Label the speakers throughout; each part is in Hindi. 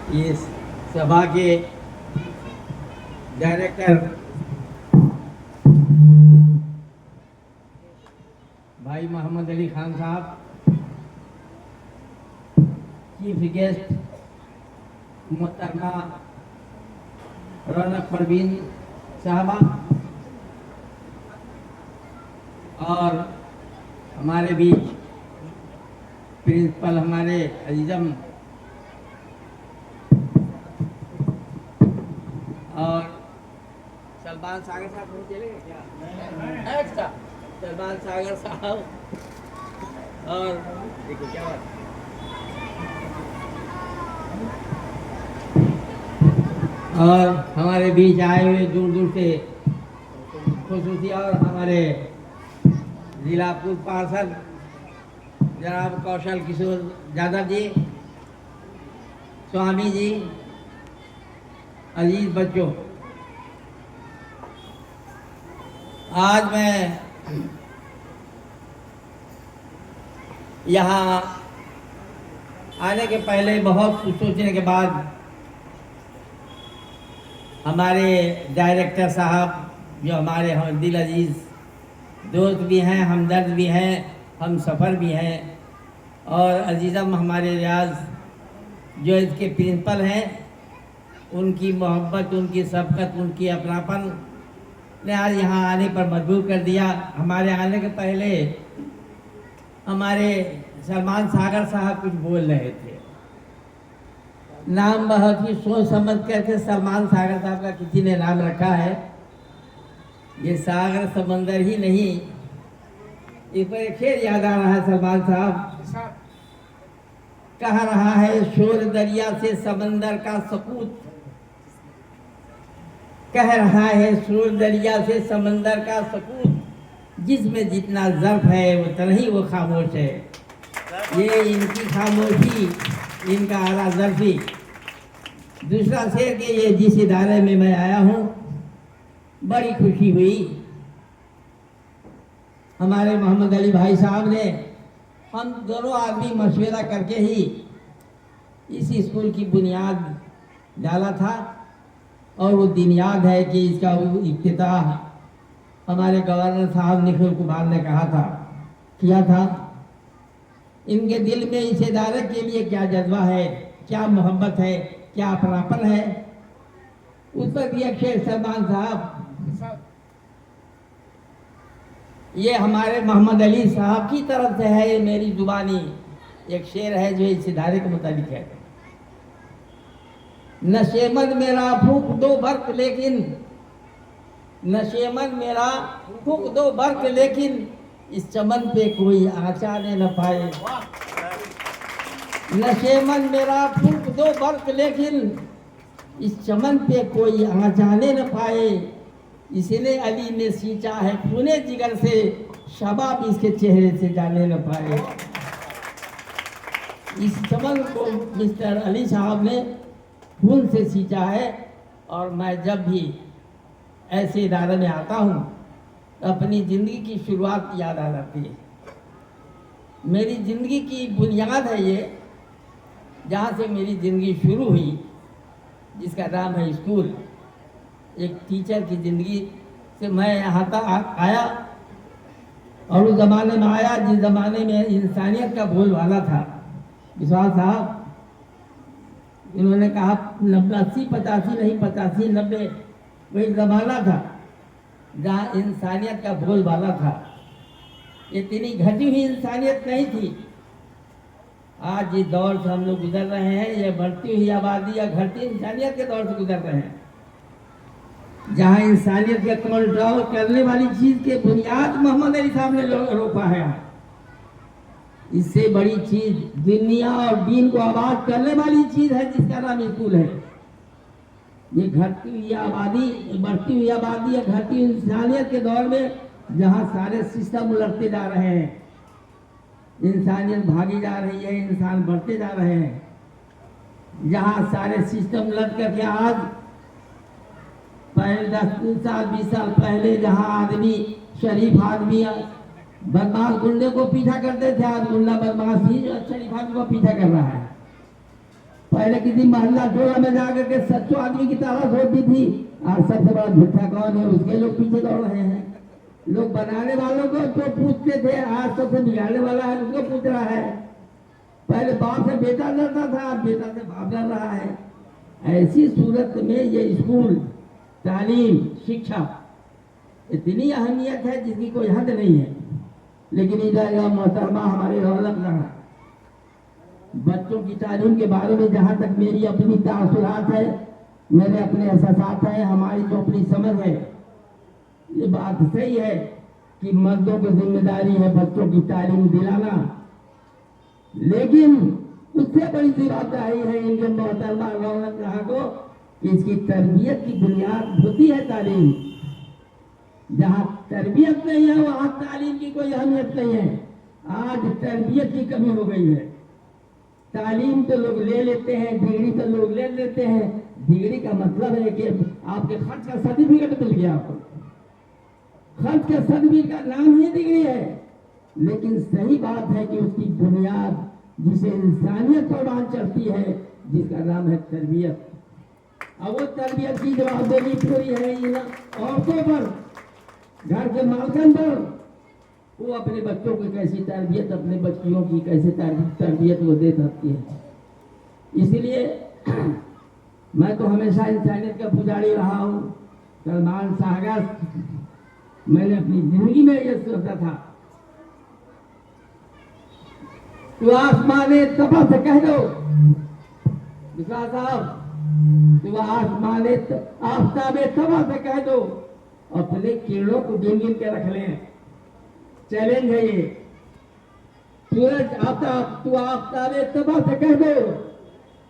Speaker 1: इस सभा के डायरेक्टर भाई मोहम्मद अली खान साहब, चीफ गेस्ट मोहतरमा रौनक परवीन साहबा और हमारे बीच प्रिंसिपल हमारे अजीजम और सलमान सागर साहब नहीं चलेगा क्या? अच्छा, सलमान सागर साहब और देखो क्या बात, और हमारे बीच आए हुए दूर दूर से खुसूसी और हमारे जिला पूर्व पार्षद जनाब कौशल किशोर यादव जी, स्वामी जी, अजीज बच्चों, आज मैं यहाँ आने के पहले बहुत कुछ सोचने के बाद हमारे डायरेक्टर साहब जो हमारे हम दिल अजीज दोस्त भी हैं, हमदर्द भी हैं, हम सफ़र भी हैं, और अजीज़म हमारे रियाज जो इसके प्रिंसिपल हैं, उनकी मोहब्बत, उनकी शफ़क़त, उनकी अपनापन ने आज यहाँ आने पर मजबूर कर दिया। हमारे आने के पहले हमारे सलमान सागर साहब कुछ बोल रहे थे, नाम बहुत ही सोच समझ करके सलमान सागर साहब का किसी ने नाम रखा है। ये सागर समंदर ही नहीं, इस पर एक शेर याद आ रहा है। सलमान साहब कह रहा है, शोर दरिया से समंदर का सकूत, कह रहा है शोर दरिया से समंदर का सकूत, जिसमें जितना ज़र्फ है उतना ही वो खामोश है। ये इनकी खामोशी, इनका आला ज़र्फी। दूसरा शेर कि ये जिस इदारे में मैं आया हूँ बड़ी खुशी हुई, हमारे मोहम्मद अली भाई साहब ने, हम दोनों आदमी मशवरा करके ही इस स्कूल की बुनियाद डाला था, और वो दिन याद है कि इसका इफ्तिताह हमारे गवर्नर साहब निखिल कुमार ने कहा था, किया था। इनके दिल में इस इदारे के लिए क्या जज्बा है, क्या मोहब्बत है, क्या अपनापन है, उस पर भी एक शेर सलमान साहब, ये हमारे मोहम्मद अली साहब की तरफ से है, ये मेरी जुबानी एक शेर है जो इस इदारे के मुताबिक है। नशेमंद मेरा फूक दो बर्क लेकिन, नशेमंद मेरा फूक दो बर्क लेकिन, इस चमन पे कोई आँचाने न पाए। नशेमंद मेरा फूक दो बर्क लेकिन, इस चमन पे कोई आँचाने न पाए। इसने अली ने सींचा है खूने जिगर से, शबाब इसके चेहरे से जाने न पाए। इस चमन को मिस्टर अली साहब ने खून से सींचा है, और मैं जब भी ऐसे इदारे में आता हूँ अपनी ज़िंदगी की शुरुआत याद आ जाती है। मेरी ज़िंदगी की बुनियाद है ये, जहाँ से मेरी ज़िंदगी शुरू हुई, जिसका नाम है स्कूल। एक टीचर की ज़िंदगी से मैं यहाँ तक आया, और उस ज़माने में आया जिस ज़माने में इंसानियत का बोलबाला था। विश्वास साहब इन्होंने कहा 80-85 नहीं, 85-90 वही ज़माना था जहाँ इंसानियत का बोलबाला था। इतनी घटी हुई इंसानियत नहीं थी। आज जिस दौर से हम लोग गुजर रहे हैं, ये बढ़ती हुई आबादी या घटती इंसानियत के दौर से गुजर रहे हैं, जहाँ इंसानियत का कंट्रोल करने वाली चीज़ के बुनियाद मोहम्मद अली साहब ने रोपा है। इससे बड़ी चीज़ दुनिया और दीन को आबाद करने वाली चीज़ है जिसका नाम स्कूल है। ये घटती हुई आबादी, बढ़ती हुई आबादी या घटती हुई इंसानियत के दौर में, जहाँ सारे सिस्टम उलटते जा रहे हैं, इंसानियत भागी जा रही है, इंसान बढ़ते जा रहे हैं, जहाँ सारे सिस्टम उलट करके आज पहले 10 साल 20 साल पहले जहाँ आदमी, शरीफ आदमी बदमाश गुंडे को पीछा करते थे, आज गुंडा बदमाश ही शरीफ आदमी को पीछा कर रहा है। पहले किसी मोहल्ला टोला में जाकर के सच्चो आदमी की तारीफ होती थी, आज सबसे बड़ा झूठा कौन है उसके लोग पीछे दौड़ रहे हैं। लोग बनाने वालों को तो पूछते थे, आज सबसे बिगाड़ने वाला है उसको पूछ रहा है। पहले बाप से बेटा लड़ता था, अब बेटा से बाप लड़ रहा है। ऐसी सूरत में ये स्कूल, तालीम, शिक्षा इतनी अहमियत है जिसकी कोई हद नहीं है। लेकिन इधर मोहतरमा हमारे रौनक रहा, बच्चों की तालीम के बारे में जहाँ तक मेरी अपनी तासुरात है, मेरे अपने एहसास है, हमारी जो अपनी समझ है, ये बात सही है कि मर्दों की जिम्मेदारी है बच्चों की तालीम दिलाना, लेकिन उससे बड़ी जिम्मेदारी है इनके मोहतरमा रौनक रहा को कि इसकी तरबियत की बुनियाद होती है तालीम। जहाँ तरबियत नहीं है वहाँ तालीम की कोई अहमियत नहीं है। आज तरबियत की कमी हो गई है। तालीम तो लोग ले लेते हैं, डिग्री तो लोग ले लेते हैं। डिग्री का मतलब है कि आपके खर्च का सर्टिफिकेट मिल गया आपको, खर्च के सर्टिफिकेट का नाम ही डिग्री है। लेकिन सही बात है कि उसकी बुनियाद जिसे इंसानियत पर बात चढ़ती है, जिसका नाम है तरबियत। अब वो तरबियत की जवाबदेही पूरी है इन औरतों पर, घर के मालकन पर। वो अपने बच्चों की कैसी तरबियत, अपने बच्चियों की कैसे तरबियत वो दे सकती है। इसलिए मैं तो हमेशा इंसानियत का पुजारी रहा हूँ। सलमान सागर, मैंने अपनी जिंदगी में ये सोचा था, तो आसमाने तबा से कह दो विकास साहब, तो आसमाने आफ्ताबे तबा से कह दो अपने कीड़ों को गिन गिन के रख लें। चैलेंज है ये। सूरज आफ्ताब, तू आफ्ताबे तबा से कह दो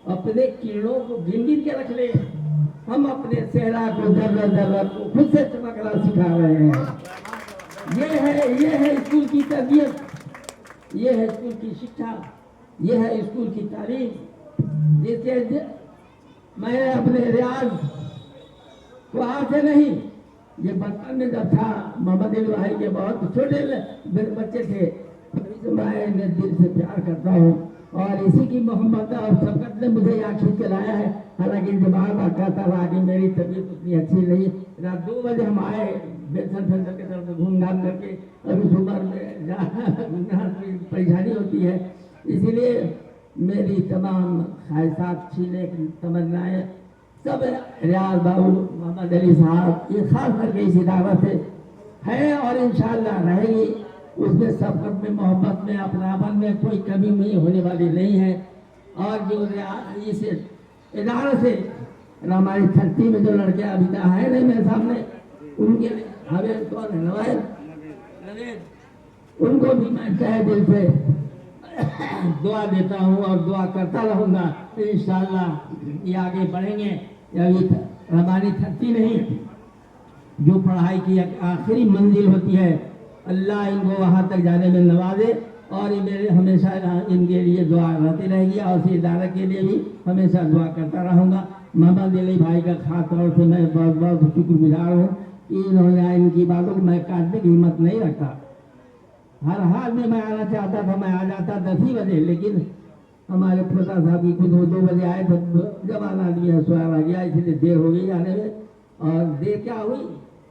Speaker 1: अपने कीड़ों को गिन गिन के रख ले। हम अपने सेहरा को जर्रा जर्रा को खुद से चमकना सिखा रहे हैं। ये है स्कूल की तरबियत, ये है स्कूल की शिक्षा, ये है स्कूल की तालीम। जिससे मैंने अपने रियाज को हाथ से नहीं, ये बचपन में जब था, मोहम्मद अली भाई के बहुत छोटे बच्चे थे, तो मैं इन्हें दिल से प्यार करता हूँ और इसी की मोहब्बत और शफकत ने मुझे यहाँ खींच के लाया है। हालांकि इनसे बार बार कहता रहा कि मेरी तबीयत उतनी अच्छी नहीं। रात 2 बजे हम आए बेसन सेंटर के तरफ से घूम घाम करके, अभी सुबह में जाना परेशानी होती है। इसीलिए मेरी तमाम ख्वाहिशात छीने की तमन्नाएँ सब रियाज बाबू, मोहम्मद अली साहब, ये खास करके इस इदावत से है और इंशाअल्लाह रहेगी। उसमें सबकत में, मोहब्बत में, अपनापन में कोई कमी नहीं होने वाली नहीं है। और जो इस इदारे से हमारी धरती में जो लड़के अभी है नहीं मेरे सामने, उनके हमें कौन है नवाज, उनको भी मैं तहे दिल से दुआ देता हूँ और दुआ करता रहूँगा। तो इंशाअल्लाह ये आगे बढ़ेंगे। अभी हमारी धरती नहीं, जो पढ़ाई की आखिरी मंजिल होती है, अल्लाह इनको वहाँ तक जाने में नवाजे। और ये मेरे हमेशा इनके लिए दुआ रहती रहेगी और इस इदारे के लिए भी हमेशा दुआ करता रहूँगा। मोहम्मद अली भाई का खास तौर से मैं बहुत बहुत शुक्रगुजार हूँ कि इन्होंने इनकी बातों को मैं काटने की हिम्मत नहीं रखता। हर हाल में मैं आना चाहता था, मैं आ जाता 10 ही बजे, लेकिन हमारे प्रता साहब की कुछ 2 बजे आए तो जब आना दिया सोया आ गया, इसलिए देर हो गई आने में। और देर क्या हुई,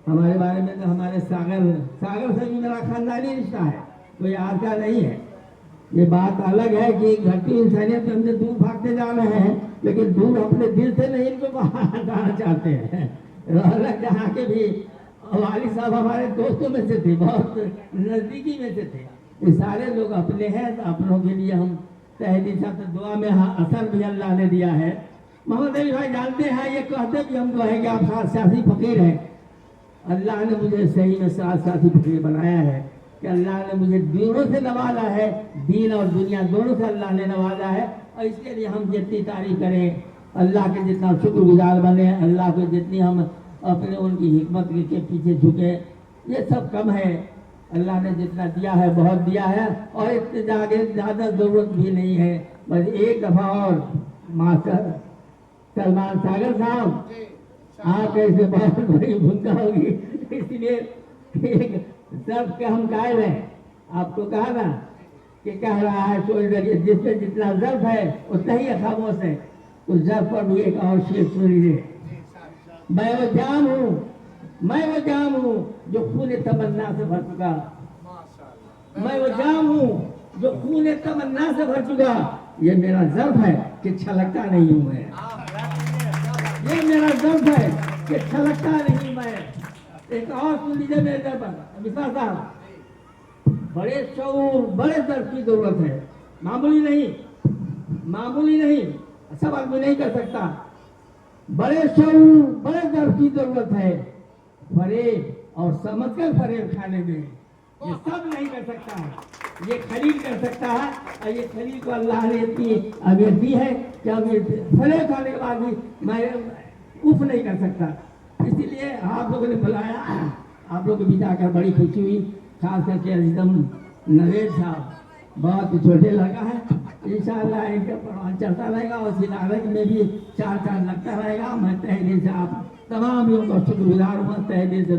Speaker 1: हमारे बारे में तो हमारे सागर से भी मेरा खानदानी रिश्ता है, कोई आज का नहीं है। ये बात अलग है कि घटी इंसानियत में हमसे दूर भागते जा रहे हैं, लेकिन दूर अपने दिल से नहीं इनको बाहर जाना चाहते हैं। अलग जहाँ के भी वाली साहब हमारे दोस्तों में से थे, बहुत नज़दीकी में से थे। ये सारे लोग अपने हैं, तो अपनों के लिए हम तहदी साहब दुआ में असर भी अल्लाह ने दिया है। मोहम्मद अली भाई जानते हैं, ये कहते भी हमको है कि आप सियासी फकीर हैं। अल्लाह ने मुझे सही में सियासी फकीर बनाया है कि अल्लाह ने मुझे दोनों से नवाजा है, दीन और दुनिया दोनों से अल्लाह ने नवाजा है। और इसके लिए हम जितनी तारीफ करें, अल्लाह के जितना शुक्रगुजार बने, अल्लाह को जितनी हम अपने उनकी हिकमत के पीछे झुके, ये सब कम है। अल्लाह ने जितना दिया है बहुत दिया है और इतने ज़्यादा ज़रूरत भी नहीं है। बस एक दफ़ा और मास्टर सलमान सागर साहब आपके इसमें बहुत बड़ी भूमिका होगी, इसलिए एक सब के हम कायल हैं। आपको कहा ना कि कह रहा है सोच जिसमें जितना ज़र्फ है उतना ही खामोश है। तो जफर भी एक और शेर सुन लीजिए। मैं वो जाम हूँ, मैं वो जाम हूँ जो खून तमन्ना से भर चुका, मैं वो जाम हूँ जो खून तमन्ना से भर चुका। ये मेरा ज़र्फ है कि छलकता नहीं हूँ मैं, ये मेरा ज़र्फ है कि छलकता नहीं मैं। एक और सुन लीजिए मेरे दरबार विशाल साहब, बड़े शऊर बड़े दर्द की जरूरत है, मामूली नहीं, मामूली नहीं, सब आदमी नहीं कर सकता। बड़े शऊर बड़े दर्द की जरूरत है, फरेब और समझकर फरेब खाने में। ये सब नहीं कर सकता, ये खलील कर सकता है। और ये खलील को अल्लाह ने इतनी अहमियत दी है कि अब ये फरेब खाने के बाद भी मैं उफ नहीं कर सकता। इसीलिए आप लोगों ने बुलाया, आप लोग भी जाकर बड़ी खुशी हुई। खास करके अजीजम नवेद साहब बहुत छोटे लड़का है, इंशाअल्लाह इनका प्रमाण चलता रहेगा और सिलारक में भी चार लगता रहेगा। मैं तहे दिल से आप तमाम लोगों का शुक्रगुजार हूँ, तहे दिल से